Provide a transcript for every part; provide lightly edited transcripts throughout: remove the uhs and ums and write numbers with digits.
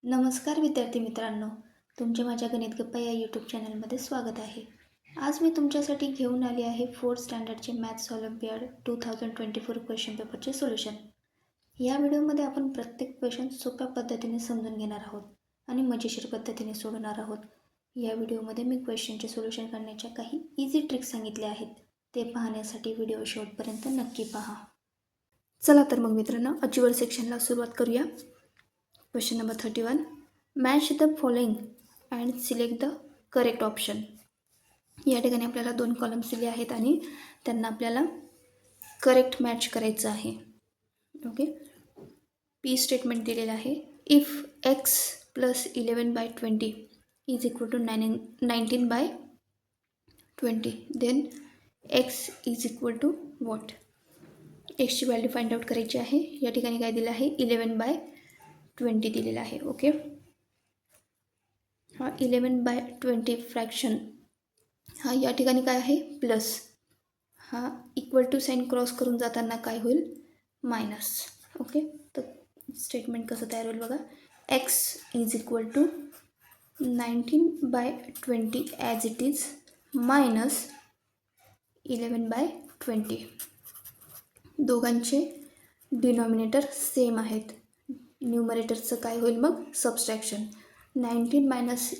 नमस्कार विद्यार्थी मित्रांनो, तुमचे माझ्या गणित गप्पा या यूट्यूब चॅनलमध्ये स्वागत आहे. आज मी तुमच्यासाठी घेऊन आली आहे 4th स्टँडर्डचे मॅथ्स ऑलिम्पियाड 2024 क्वेश्चन पेपरचे सोल्युशन. या व्हिडिओमध्ये आपण प्रत्येक क्वेश्चन सोप्या पद्धतीने समजून घेणार आहोत आणि मजेशीर पद्धतीने सोडवणार आहोत. या व्हिडिओमध्ये मी क्वेश्चनचे सोल्युशन करण्याच्या काही इझी ट्रिक्स सांगितल्या आहेत. ते पाहण्यासाठी व्हिडिओ शेवटपर्यंत नक्की पहा. चला तर मग मित्रांनो, अचिव्हर सेक्शनला सुरुवात करूया. Question number 31. Match the following and select the correct option. या ठिकाणी आपल्याला 2 कॉलम्स दिले आहेत आणि त्यांना आपल्याला करेक्ट मॅच करायचं आहे. ओके, पी स्टेटमेंट दिलेलं आहे. If x plus 11/20 is equal to 19/20 then x is equal to what. एक्सची व्हॅल्यू फाइंड आउट करायची आहे. या ठिकाणी काय दिलं आहे, 11/20 दिलेला आहे. ओके, हा 11/20 फ्रॅक्शन हा या ठिकाणी काय आहे, प्लस. हा इक्वल टू साईन क्रॉस करून जाताना काय होईल, मायनस. ओके, तर स्टेटमेंट कसं तयार होईल बघा. X is equal to 19/20 as it is minus 11/20. दोघांचे डिनॉमिनेटर सेम आहेत. न्यूमरेटरचं काय होईल मग, सबस्ट्रॅक्शन. 19 -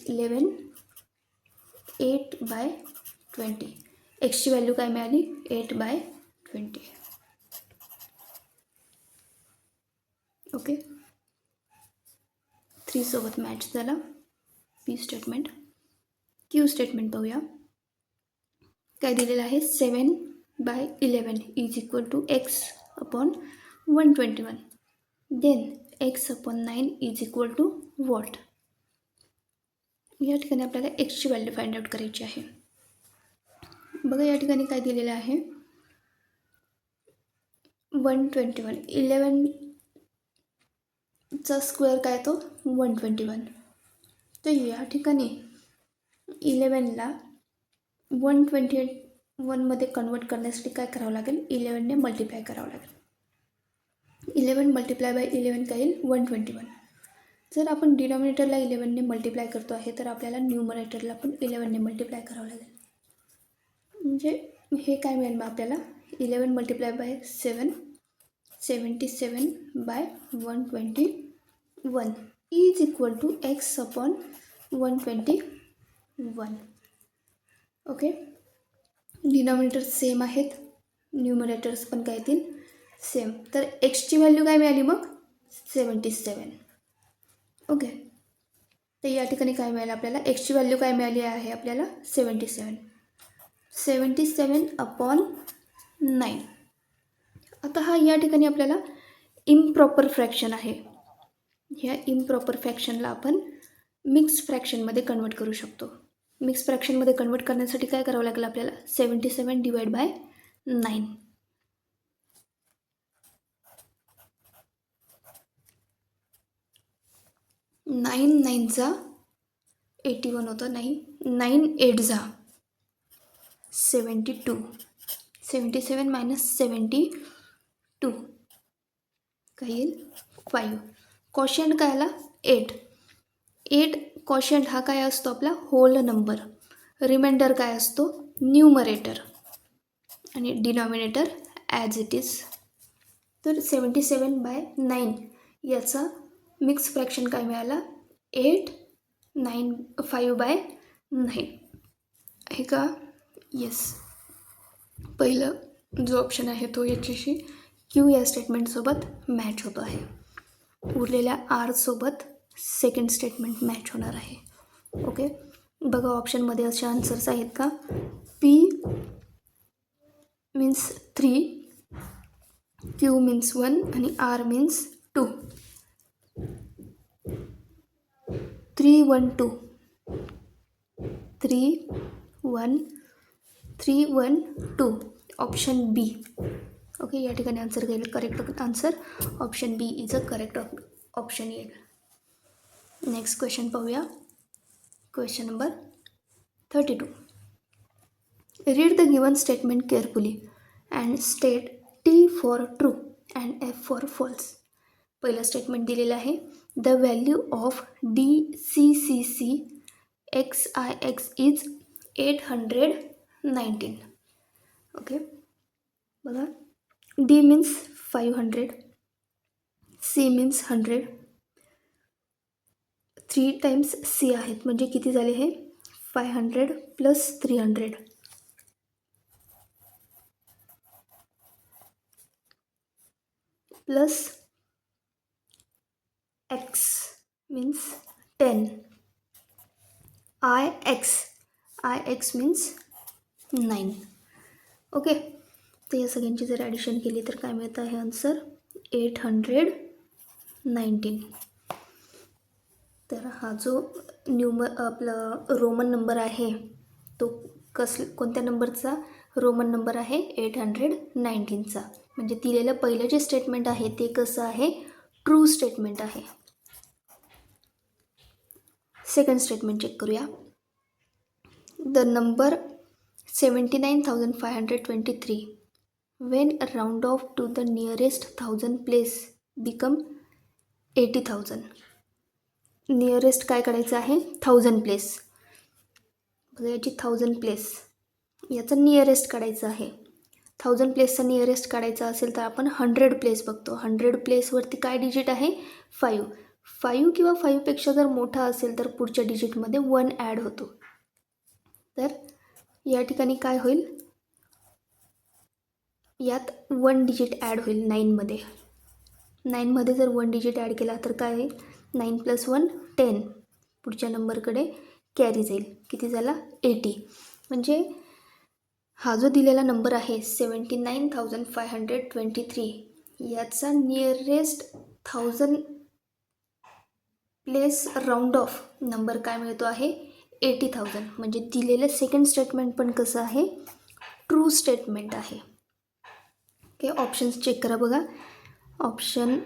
11 8/20. एक्सची व्हॅल्यू काय मिळाली, 8/20. ओके, 3 सोबत मॅच झाला पी स्टेटमेंट. क्यू स्टेटमेंट पाहूया. काय दिलेलं आहे, 7/11 is equal to x upon 121 then x upon 9 is equal to what. या ठिकाणी आपल्याला एक्सची व्हॅल्यू फाइंड आउट करायची आहे. बघा या ठिकाणी काय दिलेलं आहे, 121. 11चा स्क्वेअर काय तो 121. तर या ठिकाणी 11ला 121मध्ये कन्वर्ट करण्यासाठी काय करावं लागेल, 11ने मल्टिप्लाय करावं लागेल. 11 × 11 काय येईल, 121. जर आपण डिनॉमिनेटरला 11ने मल्टिप्लाय करतो आहे तर आपल्याला न्यूमरेटरला पण 11ने मल्टिप्लाय करावं लागेल. म्हणजे हे काय मिळेल मग आपल्याला, 11 × 7 77/121 is equal to x upon 121. Okay, denominator same आहेत, न्यूमरेटर्स पण काय येतील, सेम. तर एक्सची व्हॅल्यू काय मिळाली मग, 77. ओके, तर या ठिकाणी काय मिळालं आपल्याला, एक्सची व्हॅल्यू काय मिळाली आहे आपल्याला, 77. 77/9. आता हा या ठिकाणी आपल्याला इम्प्रॉपर फ्रॅक्शन आहे. ह्या इम्प्रॉपर फ्रॅक्शनला आपण मिक्स फ्रॅक्शनमध्ये कन्वर्ट करू शकतो. मिक्स फ्रॅक्शनमध्ये कन्वर्ट करण्यासाठी काय करावं लागेल आपल्याला, 77 / 9. 9 × 9 = 81 होतं, नाही 9 × 8 = 72. 77 - 72 काय येईल, 5. कॉशियंट काय आला, 8. कॉशियंट हा काय असतो आपला, होल नंबर. रिमाइंडर काय असतो, न्यूमरेटर. आणि डिनॉमिनेटर ॲज इट इज. तर 77/9 याचा मिक्स फ्रॅक्शन काय मिळाला, 5/9 आहे का, येस. पहिलं जो ऑप्शन आहे तो याच्याशी क्यू या स्टेटमेंटसोबत मॅच होतो आहे. उरलेल्या आर सोबत सेकंड स्टेटमेंट मॅच होणार आहे. ओके, बघा ऑप्शनमध्ये असे आन्सर्स आहेत का, पी मीन्स 3, क्यू मीन्स 1 आणि R means 2. 3 1 2 3 1 3 1 2 option B. Okay, या ठिकाणी आन्सर घेईल, correct answer option B is a correct option येईल. नेक्स्ट क्वेश्चन पाहूया. Question number 32. Read the given statement carefully and state T for true and F for false. पहिलं statement दिलेलं आहे, the value of DCCC XIX is 819. Okay, बघा, D means 500, C means 100, 3 times C आहेत म्हणजे किती झाले हे 500 plus 300 plus X means 10, IX means 9. Okay, तर या सगळ्यांची जर ॲडिशन केली तर काय मिळतं आहे आन्सर 819. तर हा जो आपला रोमन नंबर आहे तो कोणत्या नंबरचा रोमन नंबर आहे 819चा. म्हणजे दिलेलं पहिलं जे स्टेटमेंट आहे ते कसं आहे ट्रू स्टेटमेंट आहे. सेकंड स्टेटमेंट चेक करूया. The number 79,523 when round off to the nearest 1000 place become 80,000. Nearest काय करायचं आहे 1000 प्लेस. बघा, याची 1000 प्लेस, याचं नियरेस्ट काढायचं आहे. 1000 प्लेसचा नियरेस्ट काढायचा असेल तर आपण 100 प्लेस बघतो. 100 प्लेसवरती काय डिजिट आहे 5 किंवा 5पेक्षा जर मोठा असेल तर पुढच्या डिजिटमध्ये 1 ॲड होतो. तर या ठिकाणी काय होईल, यात 1 डिजिट ॲड होईल 9मध्ये. 9मध्ये जर 1 डिजिट ॲड केला तर काय होईल 9 + 1 10, पुढच्या नंबरकडे कॅरी जाईल. किती झाला 80. म्हणजे हा जो दिलेला नंबर आहे 79,523 याचा nearest 1000 place round of number काय मिळतो आहे 80,000. म्हणजे दिलेलं सेकंड स्टेटमेंट पण कसं आहे ट्रू स्टेटमेंट आहे. ओके, ऑप्शन्स चेक करा. बघा, ऑप्शन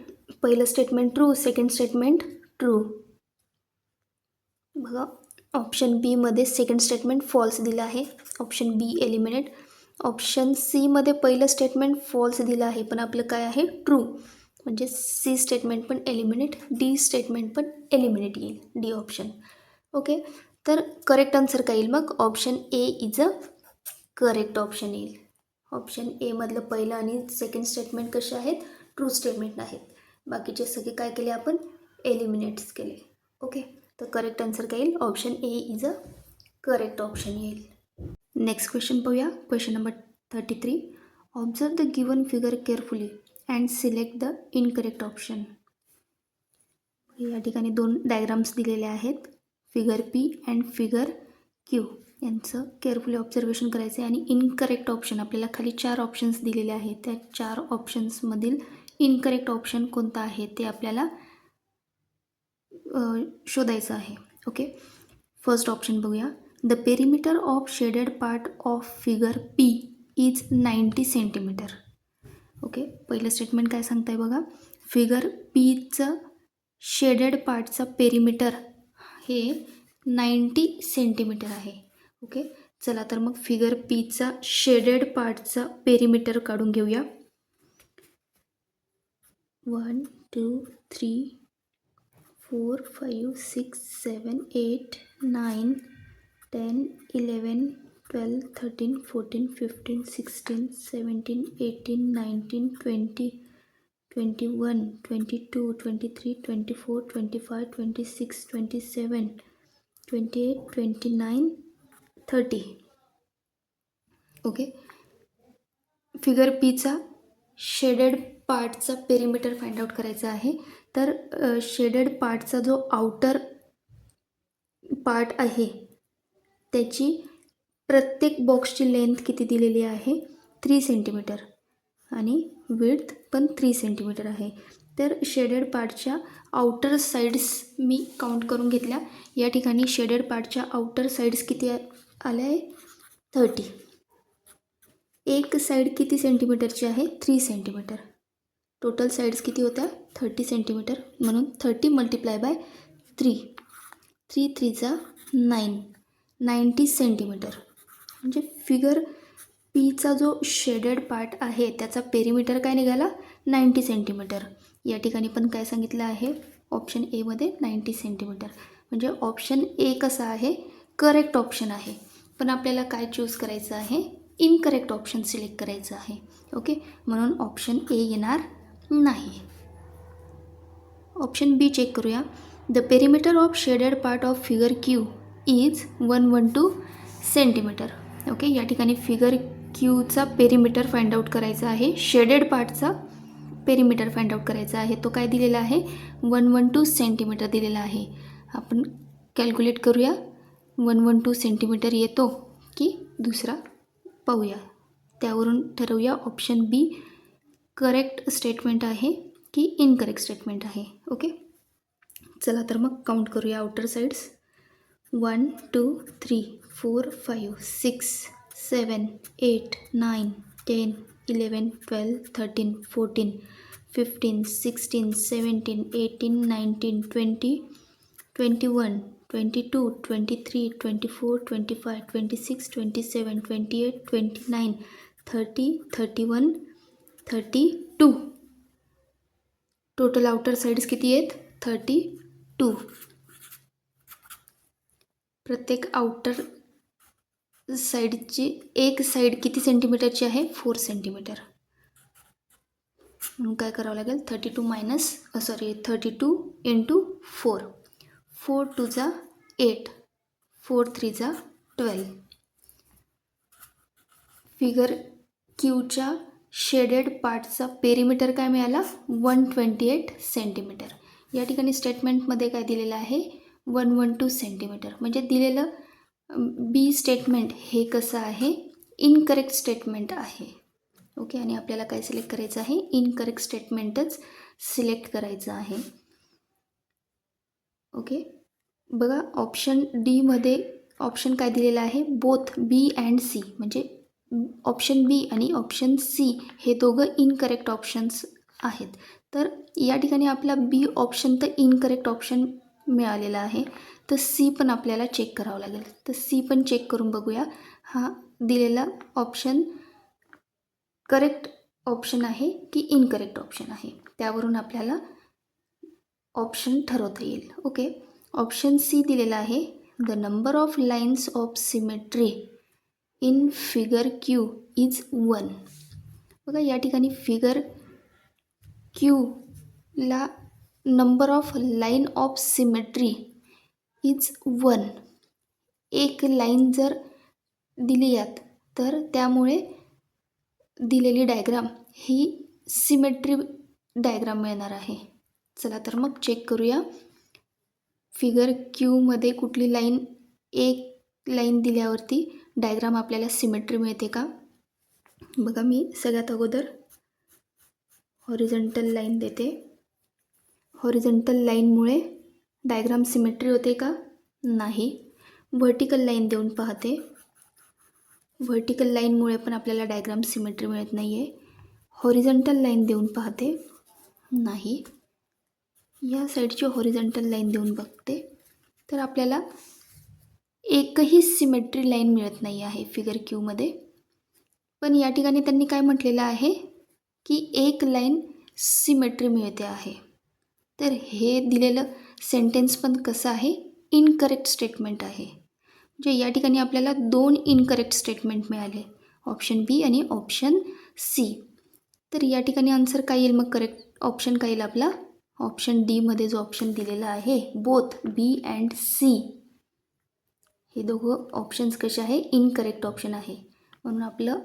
पहिलं statement true, second statement true. बघा, ऑप्शन बीमध्ये सेकंड स्टेटमेंट फॉल्स दिलं आहे, ऑप्शन बी एलिमिनेट. ऑप्शन सीमध्ये पहिलं स्टेटमेंट फॉल्स दिलं आहे पण आपलं काय आहे ट्रू, म्हणजे सी स्टेटमेंट पण एलिमिनेट, डी स्टेटमेंट पण एलिमिनेट येईल, डी ऑप्शन. ओके, तर करेक्ट आन्सर काय येईल मग option A is a correct option येईल. ऑप्शन एमधलं पहिलं आणि सेकंड स्टेटमेंट कसे आहेत ट्रू स्टेटमेंट आहेत, बाकीचे सगळे काय केले आपण एलिमिनेट्स केले. ओके, तर करेक्ट आन्सर काय येईल option A is a correct option येईल. नेक्स्ट क्वेश्चन पाहूया. Question number 33. Observe the given figure carefully and select the incorrect option. या ठिकाणी 2 डायग्राम्स दिलेले आहेत, figure P and figure Q. यांचं केअरफुली ऑब्झर्वेशन करायचं आहे आणि इनकरेक्ट ऑप्शन आपल्याला खाली 4 ऑप्शन्स दिलेले आहेत. त्या 4 ऑप्शन्समधील इनकरेक्ट ऑप्शन कोणता आहे ते आपल्याला शोधायचं आहे. ओके, फर्स्ट ऑप्शन बघूया. The perimeter of shaded part of figure P is 90 centimetre. Okay, पहिलं स्टेटमेंट काय सांगताय बघा, फिगर पीचं शेडेड पार्टचा पेरिमीटर हे 90 सेंटीमीटर आहे. ओके, चला तर मग फिगर पीचा शेडेड पार्टचा पेरिमीटर काढून घेऊया. 1 2 3 4 5 6 7 8 9 10 11 12 13 14 15 16 17 18 19 20 21 22 23 24 25 26 27 28 29 30. ओके, फिगर पीचा शेडेड पार्टचा पेरिमीटर फाइंड आउट करायचा आहे. तर शेडेड पार्टचा जो आउटर पार्ट आहे त्याची प्रत्येक बॉक्सची लेंथ किती दिलेली आहे 3 सेंटीमीटर आणि विड्थ पण 3 सेंटीमीटर आहे. तर शेडेड पार्टच्या आउटर साईड्स मी काउंट करून घेतल्या. या ठिकाणी शेडेड पार्टच्या आउटर साईड्स किती आल्या आहे 30. एक साईड किती सेंटीमीटरची आहे 3 सेंटीमीटर. टोटल साईड्स किती होत्या 30 सेंटीमीटर, म्हणून 30 × 3, 3 3 9, 90 सेंटीमीटर. म्हणजे फिगर पीचा जो शेडेड पार्ट आहे त्याचा पेरिमीटर काय निघाला 90 सेंटीमीटर. या ठिकाणी पण काय सांगितलं आहे ऑप्शन एमध्ये 90 सेंटीमीटर. म्हणजे ऑप्शन ए कसा आहे, करेक्ट ऑप्शन आहे. पण आपल्याला काय चूज करायचं आहे, इनकरेक्ट ऑप्शन सिलेक्ट करायचं आहे. ओके, म्हणून ऑप्शन ए येणार नाही. ऑप्शन बी चेक करूया. The perimeter of shaded part of figure Q is 112 centimetre. Okay, या ठिकाणी फिगर क्यूचा पेरिमीटर फाइंड आउट करायचा आहे. शेडेड पार्टचा पेरिमीटर फाइंड आउट करायचा आहे. तो काय दिलेला आहे, 112 सेंटीमीटर दिलेला आहे. आपण कॅल्क्युलेट करूया 112 सेंटीमीटर येतो की दुसरा पाहूया. त्यावरून ठरवूया ऑप्शन बी करेक्ट स्टेटमेंट आहे की इनकरेक्ट स्टेटमेंट आहे. ओके, चला तर मग काउंट करूया outer sides. 1 2 3 4 5 6 7 8 9 10 11 12 13 14 15 16 17 18 19 20 21 22 23 24 25 26 27 28 29 30 31 32. Total outer sides किती आहेत, 32. प्रत्येक आउटर साईडची एक साईड किती सेंटीमीटरची आहे, 4 सेंटीमीटर. म्हणून काय करावं लागेल, 32 इंटू 4. 4 2 जा 8, 4 3 जा 12. फिगर क्यूच्या शेडेड पार्टचा पेरिमीटर काय मिळाला, 128 सेंटीमीटर. या ठिकाणी स्टेटमेंटमध्ये काय दिलेलं आहे, 112 सेंटीमीटर. म्हणजे दिलेलं बी स्टेटमेंट हे कसं आहे, इनकरेक्ट स्टेटमेंट आहे. ओके, आणि आपल्याला काय सिलेक्ट करायचं आहे, इनकरेक्ट स्टेटमेंटच सिलेक्ट करायचं आहे. ओके, बघा ऑप्शन डीमध्ये ऑप्शन काय दिलेलं आहे, बोथ बी अँड सी. म्हणजे ऑप्शन बी आणि ऑप्शन सी हे दोघं इनकरेक्ट ऑप्शन्स आहेत. तर या ठिकाणी आपला बी ऑप्शन तर इनकरेक्ट ऑप्शन मिळालेला आहे. तर सी पण आपल्याला चेक करावं लागेल. तर सी पण चेक करून बघूया, हा दिलेला ऑप्शन करेक्ट ऑप्शन आहे की इनकरेक्ट ऑप्शन आहे. त्यावरून आपल्याला ऑप्शन ठरवता येईल. ओके, ऑप्शन सी दिलेला आहे, the number of lines of symmetry in figure Q is 1. बघा या ठिकाणी फिगर क्यूला number of line of symmetry is 1. एक लाईन जर दिली यात तर त्यामुळे दिलेली डायग्राम ही सिमेट्री डायग्राम मिळणार आहे. चला तर मग चेक करूया, फिगर क्यूमध्ये कुठली लाईन, एक लाईन दिल्यावरती डायग्राम आपल्याला सिमेट्री मिळते का. बघा मी सगळ्यात अगोदर हॉरिझॉन्टल लाईन देते. हॉरिझॉन्टल लाईनमुळे डायग्राम सिमेट्री होते का, नाही. व्हर्टिकल लाईन देऊन पाहते. व्हर्टिकल लाईनमुळे पण आपल्याला डायग्राम सिमेट्री मिळत नाही आहे. हॉरिझॉन्टल लाईन देऊन पाहते, नाही. या साईडची हॉरिझॉन्टल लाईन देऊन बघते, तर आपल्याला एकही सिमेट्री लाईन मिळत नाही आहे फिगर क्यूमध्ये. पण या ठिकाणी त्यांनी काय म्हटलेलं आहे की एक लाईन सिमेट्री मिळते आहे. तर हे दिलेलं सेंटेन्स पण कसं आहे, इनकरेक्ट स्टेटमेंट आहे. म्हणजे या ठिकाणी आपल्याला 2 इनकरेक्ट स्टेटमेंट मिळाले, ऑप्शन बी आणि ऑप्शन सी. तर या ठिकाणी आन्सर काय येईल मग, करेक्ट ऑप्शन काय येईल आपला, ऑप्शन डीमध्ये जो ऑप्शन दिलेला आहे, बोथ बी अँड सी, हे दोघं ऑप्शन्स कसे आहे, इनकरेक्ट ऑप्शन आहे. म्हणून आपलं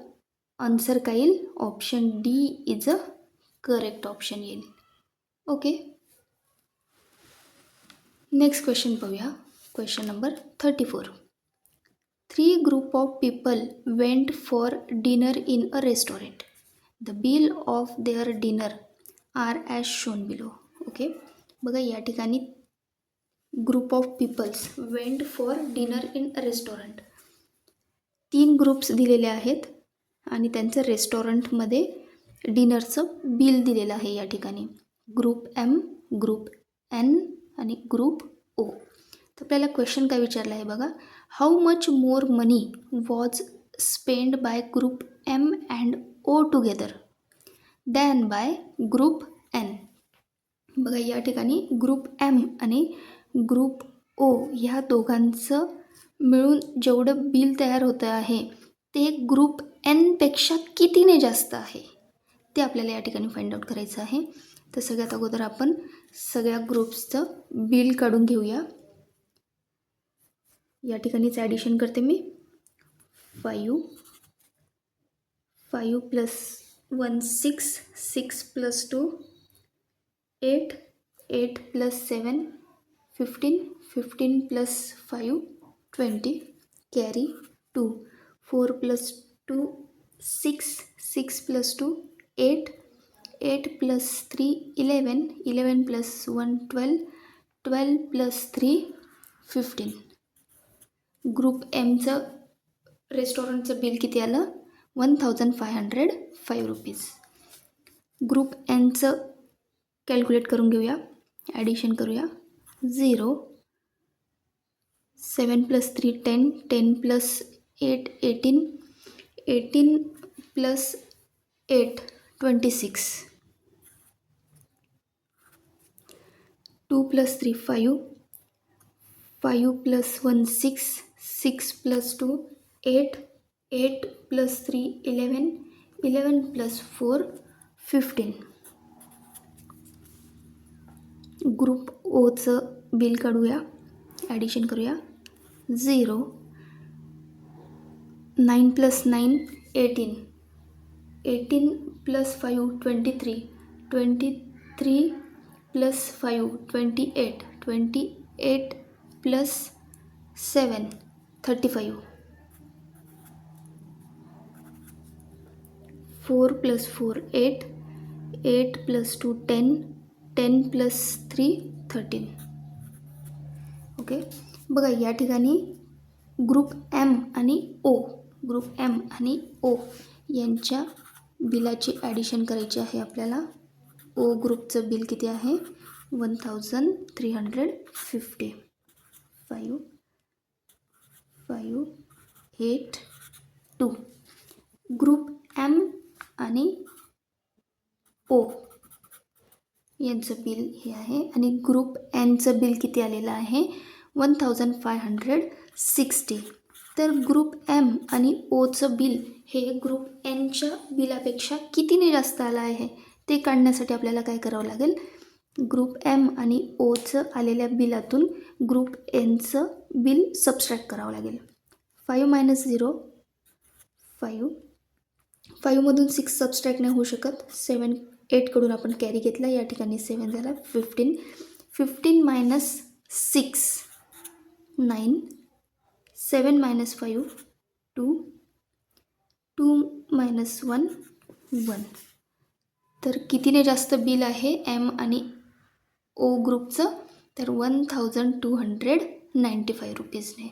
आन्सर काय येईल, option D is a correct option येईल. ओके, नेक्स्ट क्वेश्चन पाहूया. Question number 34. 3 group of people went for dinner in a restaurant. The bill of their dinner are as shown below. Okay, बघा या ठिकाणी group of peoples went for dinner in a restaurant. 3 groups दिलेले आहेत आणि त्यांचं रेस्टॉरंटमध्ये डिनरचं bill दिलेलं आहे. या ठिकाणी ग्रुप एम, ग्रुप एन आणि ग्रुप ओ. तर आपल्याला क्वेश्चन काय विचारला आहे बघा, how much more money was spend by group M and O together than by group N. बघा या ठिकाणी ग्रुप एम आणि ग्रुप ओ ह्या दोघांचं मिळून जेवढं बिल तयार होतं आहे ते ग्रुप एनपेक्षा कितीने जास्त आहे ते आपल्याला या ठिकाणी फाइंड आउट करायचं आहे. तर सगळ्यात अगोदर आपण सगळ्या ग्रुप्सचं बिल काढून घेऊया. या ठिकाणीच ॲडिशन करते मी. 5 plus 1 6, 6 plus 2 8, 8 plus 7 15, 15 plus 5 20, carry 2, 4 plus 2 6, 6 plus 2 8, 8 plus 3 11, 11 plus 1 12, 12 plus 3 15. Group एमचं रेस्टॉरंटचं बिल किती आलं? 1505 रुपीज. ग्रुप एनचं कॅल्क्युलेट करून घेऊया. ॲडिशन करूया. 0, 7 plus 3 10, 10 plus 8 18, 18 plus 8 26, 2 plus 3 5, 5 plus 1 6, 6 plus 2 8, 8 plus 3 11, 11 plus 4 15. Group ओचं बिल काढूया. ॲडिशन करूया. 0, 9 plus 9 18, 18 plus 5 23, 23 plus 5 28, 28 plus 7 35, 4 plus 4 8, 8 plus 2 10, 10 plus 3 13. Okay. बघा या ठिकाणी ग्रुप एम आणि ओ यांच्या बिलाची ॲडिशन करायची आहे आपल्याला. ओ ग्रुपचं बिल किती आहे? 1350. 5 5 8 2. ग्रुप एम आणि ओ यांचं बिल हे आहे आणि ग्रुप एनचं बिल किती आलेलं आहे? 1560. तर ग्रुप एम आणि ओचं बिल हे ग्रुप एनच्या बिलापेक्षा कितीने जास्त आलं आहे ते काढण्यासाठी आपल्याला काय करावं लागेल? ग्रुप एम आणि ओचं आलेल्या बिलातून ग्रुप एनचं बिल सबस्ट्रॅक्ट करावं लागेल. 5 - 0 5, 5मधून 6 सबस्ट्रॅक्ट नाही होऊ शकत. 7 8कडून आपण कॅरी घेतला. या ठिकाणी 7 झाला. 15 15 - 6 9, 7 - 5 2, 2 - 1 1. तर कितीने जास्त बिल आहे एम आणि ओ ग्रुपचं? तर 1295 रुपीजने.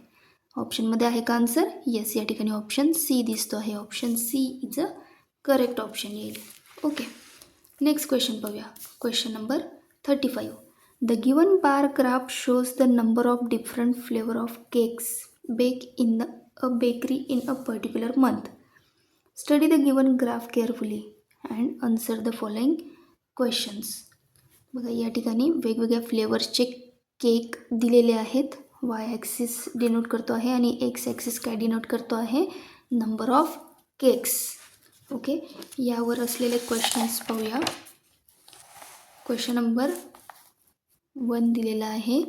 ऑप्शनमध्ये आहे का आन्सर? येस, या ठिकाणी ऑप्शन सी दिसतो आहे. Option C is a correct option येईल. ओके. नेक्स्ट क्वेश्चन पाहूया. Question number 35. The given bar graph shows the number of different flavor of cakes baked in a bakery in a particular month. Study the given graph carefully and answer the following questions. बघा या ठिकाणी वेगवेगळ्या फ्लेवर्सचे cake दिलेले आहेत. Y axis denote करतो आहे आणि x axis काय डिनोट करतो आहे? Number of cakes. ओके. यावर असलेले क्वेश्चन्स पाहूया. क्वेश्चन नंबर 1 दिलेला आहे.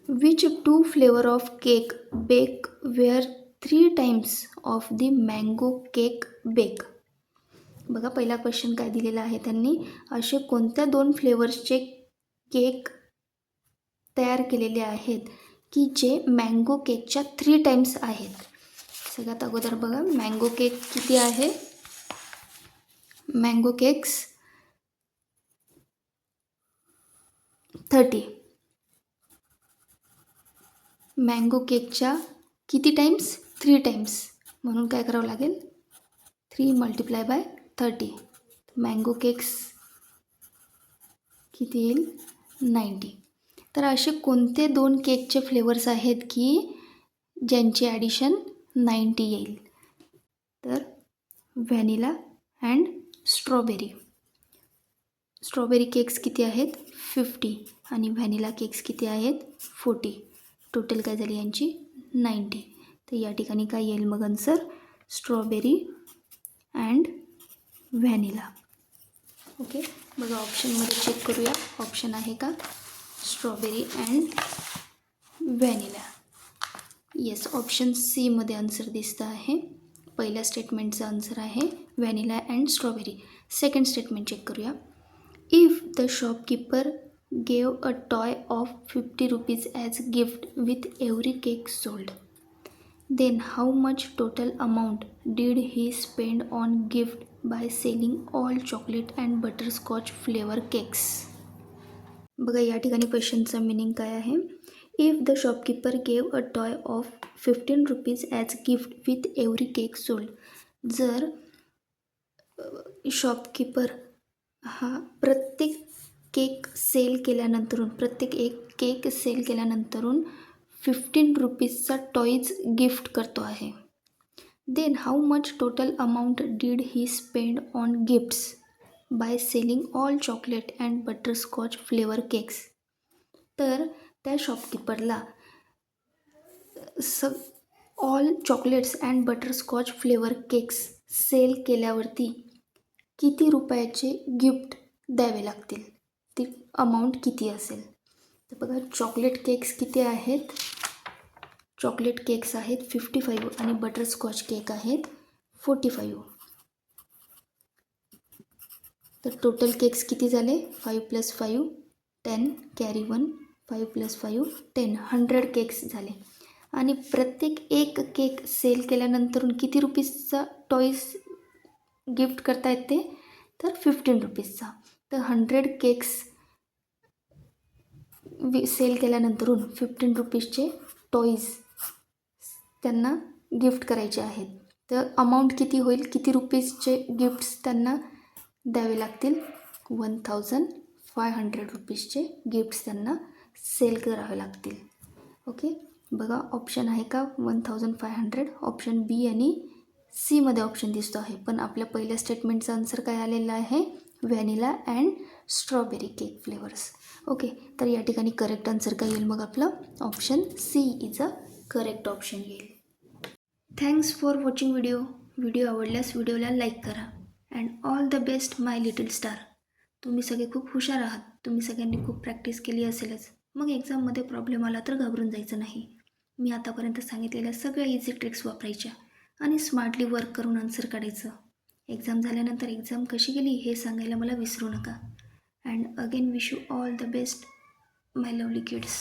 Which 2 flavour of cake bake were 3 times of the mango cake bake. बघा पहिला क्वेश्चन काय दिलेला आहे त्यांनी? असे कोणत्या 2 फ्लेवर्सचे केक तयार केलेले आहेत की जे मँगो केकच्या 3 टाइम्स आहेत. सगळ्यात अगोदर बघा मँगो केक किती आहे? Mango cakes 30. मँगो केकच्या किती टाइम्स? 3 टाइम्स. म्हणून काय करावं लागेल? 3 × 30. मँगो केक्स किती येईल? 90. तर असे कोणते 2 केकचे फ्लेवर्स आहेत की ज्यांची ॲडिशन 90 येईल? तर vanilla and strawberry. Strawberry cakes किती आहेत? 50 आणि व्हॅनिला केक्स किती आहेत 40. टोटल काय झाली यांची 90. तर या ठिकाणी काय येईल मग answer strawberry and vanilla. Okay, बघा ऑप्शनमध्ये चेक करूया ऑप्शन आहे का strawberry and vanilla. Yes, option C मध्ये आन्सर दिसतं आहे. पहिल्या स्टेटमेंटचा आन्सर आहे vanilla and strawberry. Second statement check करूया. If the shopkeeper gave a toy of 50 rupees as gift with every cake sold, then how much total amount did he spend on gift by selling all chocolate and butterscotch flavor cakes? बघा या ठिकाणी क्वेश्चनचा meaning काय आहे. If the shopkeeper gave a toy of 15 rupees as gift with every cake sold. जर shopkeeper हा प्रत्येक cake sale केल्यानंतरून प्रत्येक एक केक सेल केल्यानंतरून 15 रुपीजचा टॉईज गिफ्ट करतो आहे. Then how much total amount did he spend on gifts by selling all chocolate and butterscotch flavour cakes. तर त्या शॉपकीपरला all chocolates and butterscotch flavour cakes sale केल्यावरती किती रुपयाचे गिफ्ट द्यावे लागतील, ती अमाऊंट किती असेल. तर बघा चॉकलेट केक्स किती आहेत, चॉकलेट केक्स आहेत 55 आणि बटरस्कॉच केक आहेत 45. तर टोटल केक्स किती झाले 5 + 5 10 कॅरी 1 5 + 5 10 100 केक्स झाले. आणि प्रत्येक एक केक सेल केल्यानंतरून किती रुपीजचा टॉईज गिफ्ट करता येते तर 15 रुपीजचा. तर 100 केक्स सेल केल्यानंतरून 15 रुपीजचे टॉईज त्यांना गिफ्ट करायचे आहेत. तर अमाऊंट किती होईल, किती रुपीजचे गिफ्ट्स त्यांना द्यावे लागतील 1500 रुपीजचे गिफ्ट्स त्यांना सेल करावे लागतील. ओके, बघा ऑप्शन आहे का 1500. ऑप्शन बी आणि सीमध्ये ऑप्शन दिसतो आहे, पण आपल्या पहिल्या स्टेटमेंटचा आन्सर काय आलेला आहे vanilla and strawberry cake flavours. Okay, तर या ठिकाणी करेक्ट आन्सर काय येईल मग आपलं option C is a correct option येईल. Thanks for watching video. Video आवडल्यास व्हिडिओला लाईक करा. And all the best my little star. तुम्ही सगळे खूप हुशार आहात. तुम्ही सगळ्यांनी खूप प्रॅक्टिस केली असेलच. मग एक्झाममध्ये प्रॉब्लेम आला तर घाबरून जायचं नाही. मी आतापर्यंत सांगितलेल्या सगळ्या इझी ट्रिक्स वापरायच्या आणि स्मार्टली वर्क करून आन्सर काढायचं. एक्झाम झाल्यानंतर एक्झाम कशी गेली हे सांगायला मला विसरू नका. And again wish you all the best my lovely kids.